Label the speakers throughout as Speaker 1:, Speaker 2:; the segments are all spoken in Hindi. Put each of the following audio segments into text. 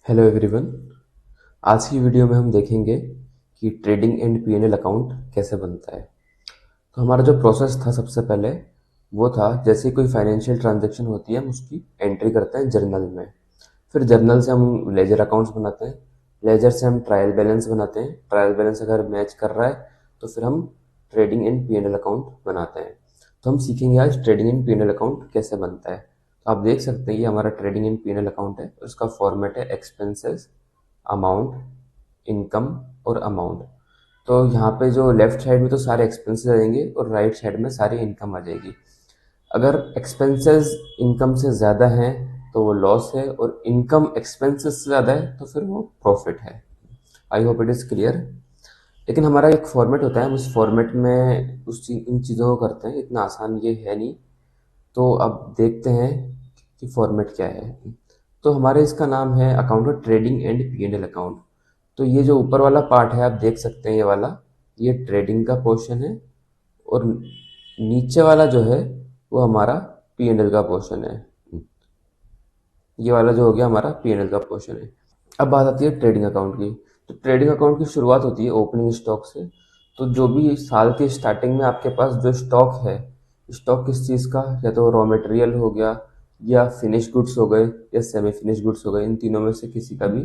Speaker 1: Hello everyone. आज की वीडियो में हम देखेंगे कि ट्रेडिंग एंड पीएनएल अकाउंट कैसे बनता है। तो हमारा जो प्रोसेस था सबसे पहले वो था, जैसे कोई फाइनेंशियल ट्रांजैक्शन होती है हम उसकी एंट्री करते हैं जर्नल में। फिर जर्नल से हम लेजर अकाउंट्स बनाते हैं। लेजर से हम ट्रायल बैलेंस बनाते हैं। ट्रायल बैलेंस अगर मैच कर रहा है तो फिर हम ट्रेडिंग एंड पीएनएल अकाउंट बनाते हैं। तो हम सीखेंगे आज ट्रेडिंग एंड पीएनएल अकाउंट कैसे बनता है। तो आप देख सकते हैं ये हमारा ट्रेडिंग एंड पीएनएल अकाउंट है। उसका फॉर्मेट है एक्सपेंसेस, अमाउंट, इनकम और अमाउंट। तो यहाँ पे जो लेफ्ट साइड में तो सारे एक्सपेंसेस आ जाएंगे और राइट साइड में सारी इनकम आ जाएगी। अगर एक्सपेंसेस इनकम से ज़्यादा हैं तो वो लॉस है, और इनकम एक्सपेंसेस से ज़्यादा है तो फिर वो प्रॉफिट है। I hope it is clear. लेकिन हमारा एक फॉर्मेट होता है, हम उस फॉर्मेट में इन चीज़ों को करते हैं। इतना आसान ये है नहीं। तो अब देखते हैं कि फॉर्मेट क्या है। तो हमारे इसका नाम है account trading and PNL account. तो ये जो ऊपर वाला पार्ट है आप देख सकते हैं, ये वाला ये ट्रेडिंग का पोर्शन है, और नीचे वाला जो है वो हमारा पीएनएल का पोर्शन है। ये वाला जो हो गया हमारा पीएनएल का पोर्शन है। अब बात आती है ट्रेडिंग अकाउंट की। तो ट्रेडिंग अकाउंट की शुरुआत होती है ओपनिंग स्टॉक से। तो जो भी साल के स्टार्टिंग में आपके पास जो स्टॉक है, स्टॉक किस चीज़ का, या तो रॉ मटेरियल हो गया, या फिनिश गुड्स हो गए, या सेमी फिनिश गुड्स हो गए, इन तीनों में से किसी का भी,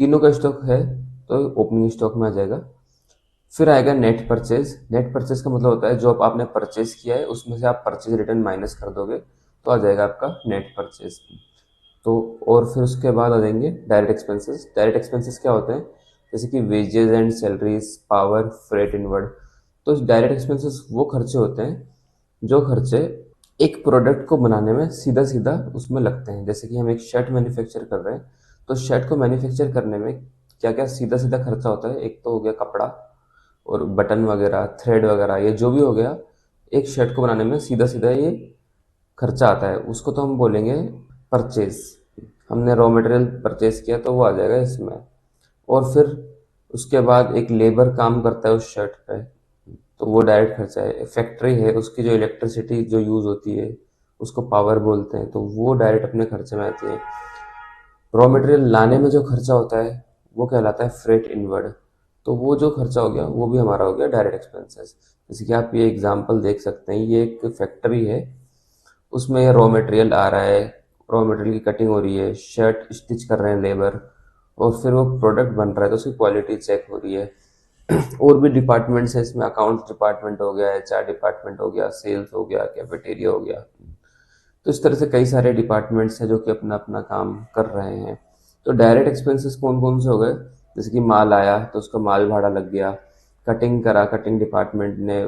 Speaker 1: तीनों का स्टॉक है तो ओपनिंग स्टॉक में आ जाएगा। फिर आएगा नेट परचेज। नेट परचेज का मतलब होता है जो आपने परचेज किया है उसमें से आप परचेज रिटर्न माइनस कर दोगे तो आ जाएगा आपका नेट परचेज। तो और फिर उसके बाद आ जाएंगे डायरेक्ट एक्सपेंसेस। डायरेक्ट एक्सपेंसेस क्या होते हैं, जैसे कि wages and salaries, power, freight inward. तो डायरेक्ट एक्सपेंसेस वो खर्चे होते हैं जो खर्चे एक प्रोडक्ट को बनाने में सीधा सीधा उसमें लगते हैं। जैसे कि हम एक शर्ट मैन्युफैक्चर कर रहे हैं, तो शर्ट को मैन्युफैक्चर करने में क्या क्या सीधा सीधा खर्चा होता है। एक तो हो गया कपड़ा और बटन वगैरह, थ्रेड वगैरह, ये जो भी हो गया एक शर्ट को बनाने में सीधा सीधा ये खर्चा आता है, उसको तो हम बोलेंगे परचेज। हमने रॉ मटेरियल परचेज किया तो वो आ जाएगा इसमें। और फिर उसके बाद एक लेबर काम करता है उस शर्ट पे, तो वो डायरेक्ट खर्चा है। फैक्ट्री है, उसकी जो इलेक्ट्रिसिटी जो यूज़ होती है उसको पावर बोलते हैं, तो वो डायरेक्ट अपने खर्चे में आती है। रॉ मटेरियल लाने में जो खर्चा होता है वो कहलाता है फ्रेट इनवर्ड। तो वो जो खर्चा हो गया वो भी हमारा हो गया डायरेक्ट एक्सपेंसेस। जैसे कि आप ये एग्जांपल देख सकते हैं, ये एक फैक्ट्री है, उसमें ये रॉ मटेरियल आ रहा है, रॉ मटेरियल की कटिंग हो रही है, शर्ट स्टिच कर रहे हैं लेबर, और फिर वो प्रोडक्ट बन रहा है तो उसकी क्वालिटी चेक हो रही है। और भी डिपार्टमेंट्स है इसमें, अकाउंट्स डिपार्टमेंट हो गया, एचआर डिपार्टमेंट हो गया, सेल्स हो गया, कैफेटेरिया हो गया। तो इस तरह से कई सारे डिपार्टमेंट्स हैं जो कि अपना अपना काम कर रहे हैं। तो डायरेक्ट एक्सपेंसेस कौन कौन से हो गए, जैसे कि माल आया तो उसका माल भाड़ा लग गया, कटिंग करा कटिंग डिपार्टमेंट ने,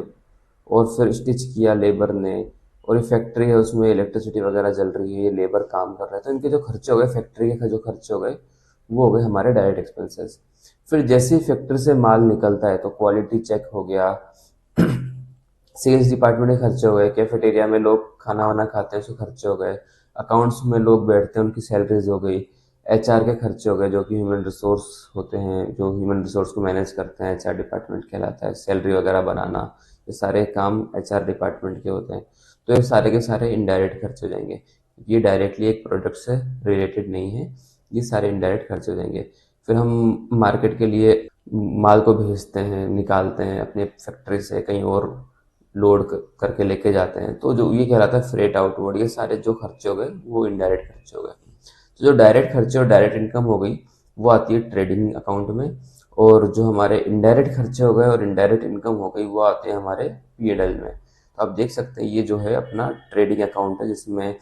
Speaker 1: और फिर स्टिच किया लेबर ने, और ये फैक्ट्री है उसमें इलेक्ट्रिसिटी वगैरह जल रही है, ये लेबर काम कर रहा है। तो इनके जो खर्चे हो गए, फैक्ट्री के जो खर्चे हो गए वो हो गए हमारे डायरेक्ट एक्सपेंसेस। फिर जैसे ही फैक्ट्री से माल निकलता है तो क्वालिटी चेक हो गया, सेल्स डिपार्टमेंट के खर्चे हो गए, कैफेटेरिया में लोग खाना वाना खाते हैं उसके खर्चे हो गए, अकाउंट्स में लोग बैठते हैं उनकी सैलरीज हो गई, एचआर के खर्चे हो गए जो कि ह्यूमन रिसोर्स होते हैं, जो ह्यूमन रिसोर्स को मैनेज करते हैं, एचआर डिपार्टमेंट कहलाता है, सैलरी वगैरह बनाना, ये सारे काम एचआर डिपार्टमेंट के होते हैं। तो ये सारे के सारे इनडायरेक्ट खर्चे हो जाएंगे। ये डायरेक्टली एक प्रोडक्ट से रिलेटेड नहीं है, ये सारे इनडायरेक्ट खर्चे हो जाएंगे। फिर हम मार्केट के लिए माल को भेजते हैं, निकालते हैं अपने फैक्ट्री से कहीं और लोड करके लेके जाते हैं, तो जो ये कहलाता है फ्रेट आउटवर्ड। ये सारे जो खर्चे हो गए वो इनडायरेक्ट खर्चे हो गए। तो जो डायरेक्ट खर्चे और डायरेक्ट इनकम हो गई वो आती है ट्रेडिंग अकाउंट में, और जो हमारे इनडायरेक्ट खर्चे हो गए और इनडायरेक्ट इनकम हो गई वो आते हैं हमारे पीएनएल में। तो आप देख सकते हैं ये जो है अपना ट्रेडिंग अकाउंट है, जिसमें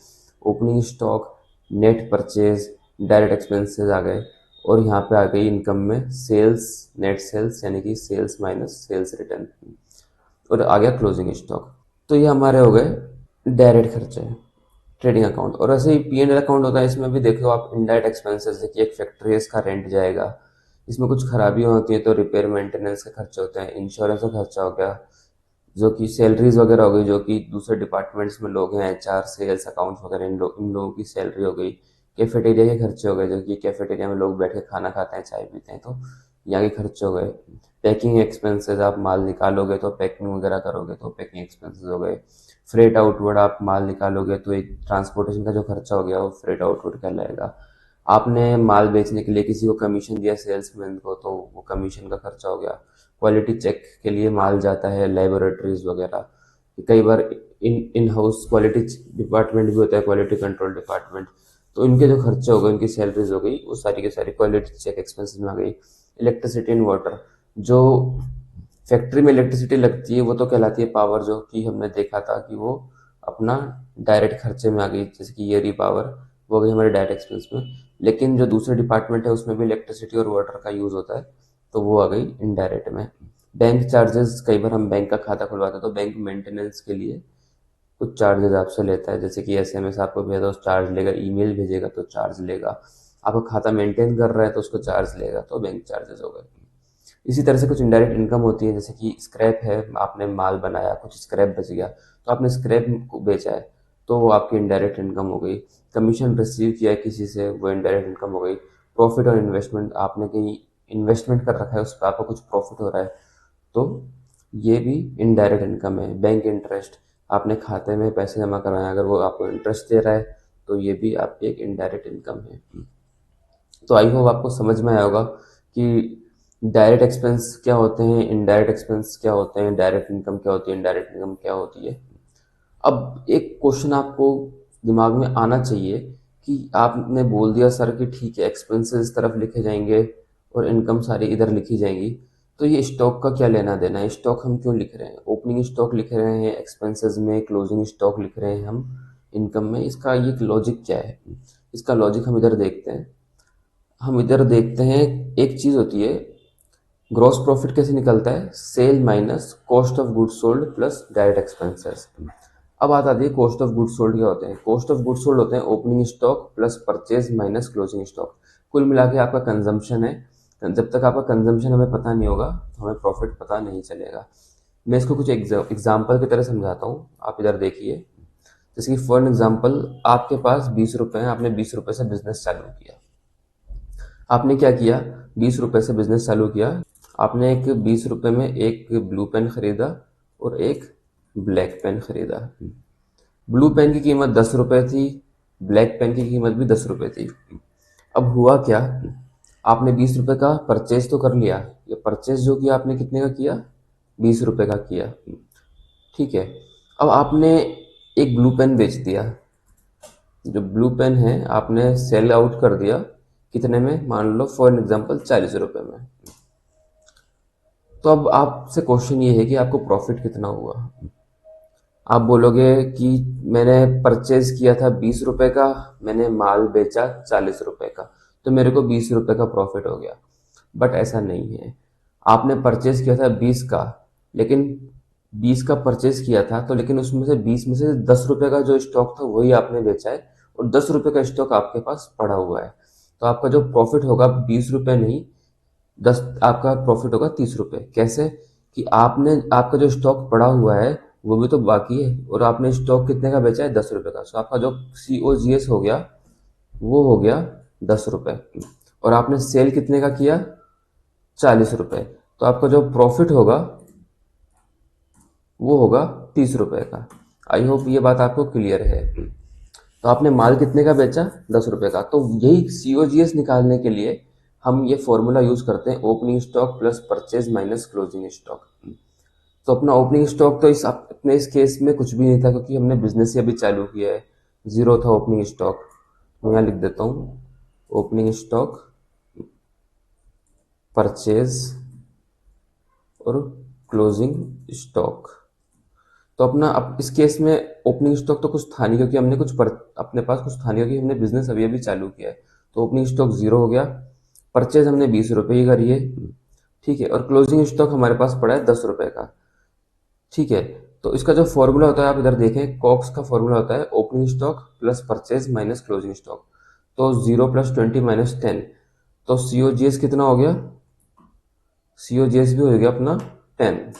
Speaker 1: opening stock, net purchase, direct expenses आ गए, और यहाँ पे आ गई इनकम में सेल्स, नेट सेल्स यानी कि सेल्स माइनस सेल्स रिटर्न, और आ गया क्लोजिंग स्टॉक। तो ये हमारे हो गए डायरेक्ट खर्चे ट्रेडिंग अकाउंट। और ऐसे ही पीएनएल अकाउंट होता है, इसमें भी देखो आप इनडायरेक्ट एक्सपेंसेस, देखिए एक फैक्ट्री है इसका रेंट जाएगा, इसमें कुछ खराबियाँ होती है तो रिपेयर मेंटेनेंस के खर्चे होते हैं, इंश्योरेंस का खर्चा हो गया, जो कि सैलरीज वगैरह हो गई, जो कि दूसरे डिपार्टमेंट्स में लोग हैं, एचआर, सेल्स, अकाउंट्स वगैरह, इन लोगों की सैलरी हो गई। कैफेटेरिया के खर्चे हो गए, जो कि कैफेटेरिया में लोग बैठ के खाना खाते हैं, चाय पीते हैं, तो यहाँ के खर्चे हो गए। पैकिंग एक्सपेंसेस, आप माल निकालोगे तो पैकिंग वगैरह करोगे तो पैकिंग एक्सपेंसेस हो गए। फ्रेट आउटवर्ड, आप माल निकालोगे तो एक ट्रांसपोर्टेशन का जो खर्चा हो गया वो फ्रेट आउटवर्ड कहलाएगा। आपने माल बेचने के लिए किसी को कमीशन दिया सेल्समैन को, तो वो कमीशन का खर्चा हो गया। क्वालिटी चेक के लिए माल जाता है लेबोरेटरीज वगैरह। कई बार इन हाउस क्वालिटी डिपार्टमेंट भी होता है, क्वालिटी कंट्रोल डिपार्टमेंट। तो इनके जो खर्चे हो गए, इनकी सैलरीज हो गई, वो सारी की सारी क्वालिटी चेक एक्सपेंसेस में आ गई। इलेक्ट्रिसिटी एंड वाटर, जो फैक्ट्री में इलेक्ट्रिसिटी लगती है वो तो कहलाती है पावर, जो कि हमने देखा था कि वो अपना डायरेक्ट खर्चे में आ गई, जैसे कि ईयरली पावर वो गई हमारे डायरेक्ट एक्सपेंस में। लेकिन जो दूसरे डिपार्टमेंट है उसमें भी इलेक्ट्रिसिटी और वाटर का यूज़ होता है, तो वो आ गई इनडायरेक्ट में। बैंक चार्जेस, कई बार हम बैंक का खाता खुलवाते हैं तो बैंक मेंटेनेंस के लिए कुछ चार्जेस आपसे लेता है, जैसे कि एसएमएस आपको भेजा तो चार्ज लेगा, ईमेल भेजेगा तो चार्ज लेगा, आपका खाता मेंटेन कर रहा है तो उसको चार्ज लेगा, तो बैंक चार्जेस हो गए। इसी तरह से कुछ इनडायरेक्ट इनकम होती है, जैसे कि स्क्रैप है, आपने माल बनाया, कुछ स्क्रैप बच गया तो आपने स्क्रैप को बेचा है, तो वो आपकी इनडायरेक्ट इनकम हो गई। कमीशन रिसीव किया है किसी से, वो इनडायरेक्ट इनकम हो गई। प्रॉफिट और इन्वेस्टमेंट, आपने कहीं इन्वेस्टमेंट कर रखा है, उस पर आपको कुछ प्रॉफिट हो रहा है, तो ये भी इनडायरेक्ट इनकम है। बैंक इंटरेस्ट, आपने खाते में पैसे जमा करवाए, अगर वो आपको इंटरेस्ट दे रहा है तो ये भी आपकी एक इनडायरेक्ट इनकम है। तो आई होप आपको समझ में आया होगा कि डायरेक्ट एक्सपेंस क्या होते हैं, इनडायरेक्ट एक्सपेंस क्या होते हैं, डायरेक्ट इनकम क्या होती है, इनडायरेक्ट इनकम क्या होती है। अब एक क्वेश्चन आपको दिमाग में आना चाहिए कि आपने बोल दिया सर कि ठीक है एक्सपेंसेस इस तरफ लिखे जाएंगे और इनकम सारी इधर लिखी जाएंगी, तो ये स्टॉक का क्या लेना देना है, स्टॉक हम क्यों लिख रहे हैं, ओपनिंग स्टॉक लिख रहे हैं एक्सपेंसेस में, क्लोजिंग स्टॉक लिख रहे हैं हम इनकम में, इसका ये लॉजिक क्या है। इसका लॉजिक हम इधर देखते हैं। हम इधर देखते हैं, एक चीज़ होती है ग्रॉस प्रॉफिट कैसे निकलता है, sale minus cost of goods sold plus direct expenses. अब बात आती है कॉस्ट ऑफ गुड्स सोल्ड क्या होते हैं। कॉस्ट ऑफ गुड्स सोल्ड होते हैं opening stock plus purchase minus closing stock. कुल मिला के आपका कंजम्पशन है। जब तक आपका कंजम्पशन हमें पता नहीं होगा तो हमें प्रॉफिट पता नहीं चलेगा। मैं इसको कुछ एग्जाम्पल की तरह समझाता हूँ, आप इधर देखिए। जैसे कि फॉर एग्जाम्पल, आपके पास 20 रुपये हैं, आपने 20 रुपये से बिजनेस चालू किया। आपने क्या किया, 20 रुपये से बिजनेस चालू किया। आपने एक 20 रुपये में एक ब्लू पेन खरीदा और एक ब्लैक पेन खरीदा। ब्लू पेन की कीमत 10 रुपये थी, ब्लैक पेन की कीमत भी 10 रुपये थी। अब हुआ क्या, आपने 20 रुपये का परचेज तो कर लिया। ये परचेज जो किया आपने कितने का किया, 20 रुपये का किया। ठीक है, अब आपने एक ब्लू पेन बेच दिया। जो ब्लू पेन है आपने सेल आउट कर दिया, कितने में, मान लो फॉर एग्जांपल 40 रुपये में। तो अब आपसे क्वेश्चन ये है कि आपको प्रॉफिट कितना हुआ। आप बोलोगे कि मैंने परचेज किया था 20 रुपये का, मैंने माल बेचा 40 रुपये का, तो मेरे को 20 रुपये का प्रॉफिट हो गया। बट ऐसा नहीं है। आपने परचेज किया था 20 का, लेकिन 20 का परचेज किया था तो, लेकिन उसमें से 20 में से 10 रुपये का जो स्टॉक था वही आपने बेचा है, और 10 रुपये का स्टॉक आपके पास पड़ा हुआ है। तो आपका जो प्रॉफिट होगा 20 रुपये नहीं, 10, आपका प्रॉफिट होगा 30 रुपये। कैसे, कि आपने, आपका जो स्टॉक पड़ा हुआ है वो भी तो बाकी है, और आपने स्टॉक कितने का बेचा है, 10 रुपये का। सो आपका जो COGS हो गया वो हो गया 10 रुपये, और आपने सेल कितने का किया, 40 रुपये। तो आपका जो प्रॉफिट होगा वो होगा 30 रुपये का। आई होप ये बात आपको क्लियर है। तो आपने माल कितने का बेचा, 10 रुपये का। तो यही COGS निकालने के लिए हम ये फॉर्मूला यूज करते हैं, opening stock plus purchase minus closing stock. तो अपना ओपनिंग स्टॉक तो इस अपने इस केस में कुछ भी नहीं था, क्योंकि हमने बिजनेस ही अभी चालू किया है, जीरो था ओपनिंग स्टॉक। मैं यहाँ लिख देता हूँ ओपनिंग स्टॉक, परचेज और क्लोजिंग स्टॉक। तो अपना अब इस केस में ओपनिंग स्टॉक तो कुछ था नहीं, क्योंकि हमने अपने पास कुछ था नहीं, क्योंकि हमने बिजनेस अभी अभी चालू किया है। तो ओपनिंग स्टॉक जीरो हो गया। परचेज हमने 20 रुपये ही करी है, ठीक है, और क्लोजिंग स्टॉक हमारे पास पड़ा है 10 रुपये का। ठीक है, तो इसका जो फॉर्मूला होता है आप इधर देखें, कॉक्स का फॉर्मूला होता है opening stock plus purchase minus closing stock. तो 0 + 20 - 10, तो COGS कितना हो गया, COGS भी हो गया अपना 10।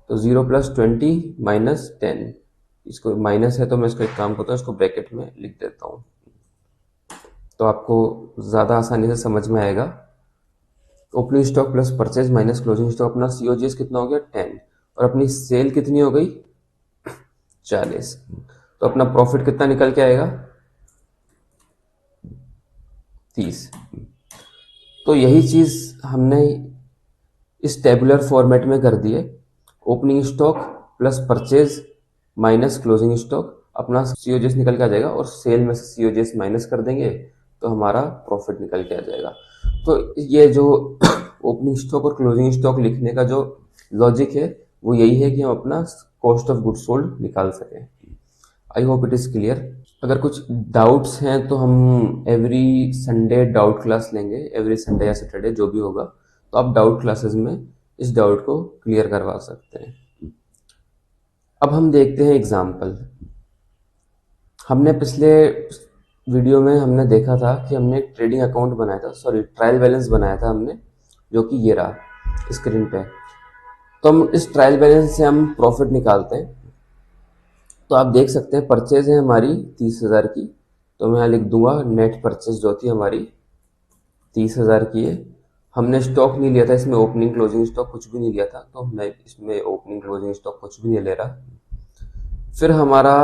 Speaker 1: तो 0 + 20 - 10, इसको माइनस है तो मैं इसको एक काम करता हूँ, इसको ब्रैकेट में लिख देता हूँ, तो आपको ज़्यादा आसानी से समझ में आएगा। Opening stock plus purchase minus closing stock, अपना COGS कितना हो गया 10, और अपनी सेल कितनी हो गई 40। तो अपना प्रॉफिट कितना निकल के आएगा, 30। तो यही चीज़ हमने इस टेबुलर फॉर्मेट में कर दी है। Opening stock plus purchase minus closing stock, अपना सीओजीएस निकल के आ जाएगा और सेल में से सीओजीएस माइनस कर देंगे तो हमारा प्रॉफिट निकल के आ जाएगा। तो ये जो ओपनिंग स्टॉक और क्लोजिंग स्टॉक लिखने का जो लॉजिक है वो यही है कि हम अपना कॉस्ट ऑफ गुड्स सोल्ड निकाल सकें। I hope it is clear. अगर कुछ डाउट्स हैं तो हम एवरी संडे डाउट क्लास लेंगे, एवरी संडे या सैटरडे जो भी होगा, तो आप डाउट क्लासेस में इस डाउट को क्लियर करवा सकते हैं। अब हम देखते हैं एग्जाम्पल। हमने पिछले वीडियो में हमने देखा था कि हमने एक ट्रेडिंग अकाउंट बनाया था, सॉरी ट्रायल बैलेंस बनाया था हमने, जो कि ये रहा स्क्रीन पे। तो हम इस ट्रायल बैलेंस से हम प्रॉफिट निकालते हैं। तो आप देख सकते हैं परचेज है हमारी 30,000 की, तो मैं यहाँ लिख दूंगा नेट परचेज जो थी हमारी 30,000 की है। हमने स्टॉक नहीं लिया था इसमें, ओपनिंग क्लोजिंग स्टॉक कुछ भी नहीं लिया था, तो मैं इसमें ओपनिंग क्लोजिंग स्टॉक कुछ भी नहीं ले रहा। फिर हमारा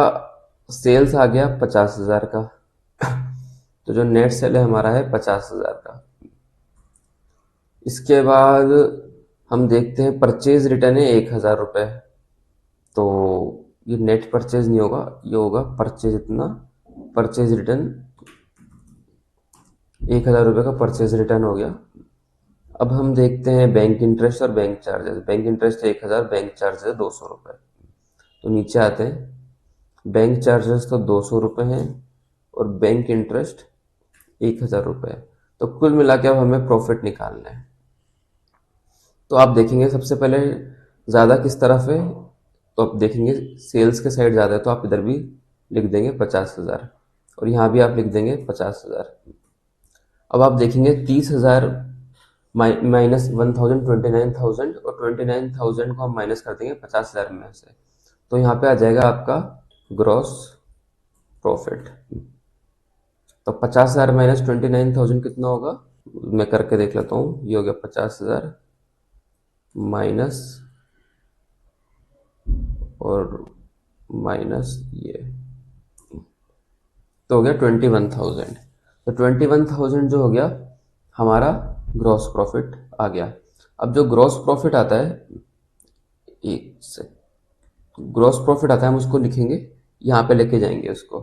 Speaker 1: सेल्स आ गया 50,000 का, तो जो नेट सेल है हमारा है 50,000 का। इसके बाद हम देखते हैं परचेज रिटर्न है 1,000 रुपये, तो ये नेट परचेज नहीं होगा, ये होगा परचेज इतना, परचेज रिटर्न 1,000 रुपये का परचेज रिटर्न हो गया। अब हम देखते हैं बैंक इंटरेस्ट और बैंक चार्जेस। बैंक इंटरेस्ट है 1,000, बैंक चार्जेस है 200 रुपये। तो नीचे आते हैं, बैंक चार्जेस तो 200 रुपये हैं और बैंक इंटरेस्ट 1,000 रुपये है। तो कुल मिला के अब हमें प्रॉफिट निकालना है। तो आप देखेंगे सबसे पहले ज़्यादा किस तरफ है, तो आप देखेंगे सेल्स के साइड ज़्यादा है, तो आप इधर भी लिख देंगे 50,000 और यहाँ भी आप लिख देंगे 50,000। अब आप देखेंगे 30,000 माइनस 1,000 29,000 और 29,000 को हम माइनस कर देंगे 50,000 में से, तो यहाँ पे आ जाएगा आपका ग्रॉस प्रॉफिट। तो 50,000 माइनस 29,000 कितना होगा, मैं करके देख लेता हूँ। ये हो गया 50,000 माइनस और माइनस ये, तो हो गया 21,000। तो 21,000 जो हो गया हमारा ग्रॉस प्रॉफिट आ गया। अब जो ग्रॉस प्रॉफिट आता है, एक से ग्रॉस प्रॉफिट आता है हम उसको लिखेंगे, यहाँ पे लेके जाएंगे उसको।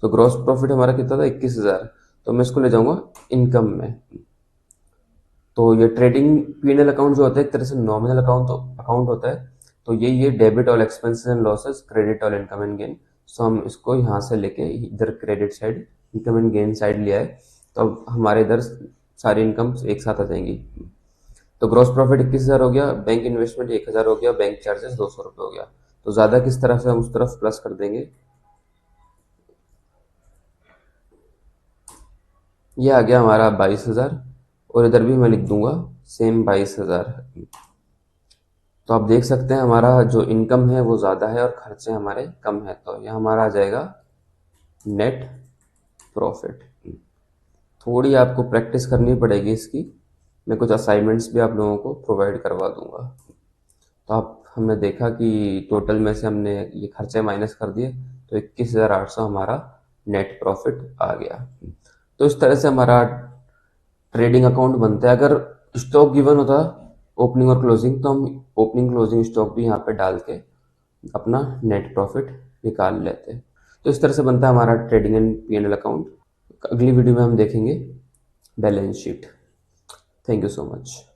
Speaker 1: तो ग्रॉस प्रॉफिट हमारा कितना था 21,000, तो मैं इसको ले जाऊंगा इनकम में। तो ये ट्रेडिंग पीएनएल अकाउंट जो होता है एक तरह से नॉमिनल अकाउंट होता है। तो ये debit all expenses and losses, credit all income and gain. So हम इसको यहाँ से लेके इधर credit side, income and gain side लिया है, तो अब हमारे इधर सारी इनकम एक साथ आ जाएंगी। तो ग्रॉस प्रॉफिट 21,000 हो गया, बैंक इन्वेस्टमेंट 1,000 हो गया, बैंक चार्जेस 200 रुपये हो गया। तो ज़्यादा किस तरफ से हम उस तरफ प्लस कर देंगे। ये आ गया हमारा 22,000 और इधर भी मैं लिख दूंगा सेम 22,000। तो आप देख सकते हैं हमारा जो इनकम है वो ज़्यादा है और खर्चे हमारे कम है, तो यह हमारा आ जाएगा नेट प्रॉफिट। थोड़ी आपको प्रैक्टिस करनी पड़ेगी इसकी, मैं कुछ असाइनमेंट्स भी आप लोगों को प्रोवाइड करवा दूंगा। तो आप हमने देखा कि टोटल में से हमने ये खर्चे माइनस कर दिए, तो 21,800 हमारा नेट प्रॉफिट आ गया। तो इस तरह से हमारा ट्रेडिंग अकाउंट बनता है। अगर स्टॉक गिवन होता ओपनिंग और क्लोजिंग, तो हम ओपनिंग क्लोजिंग स्टॉक भी यहाँ पे डाल के अपना नेट प्रॉफिट निकाल लेते। तो इस तरह से बनता है हमारा ट्रेडिंग एंड पीएनएल अकाउंट। अगली वीडियो में हम देखेंगे balance sheet. Thank you so much.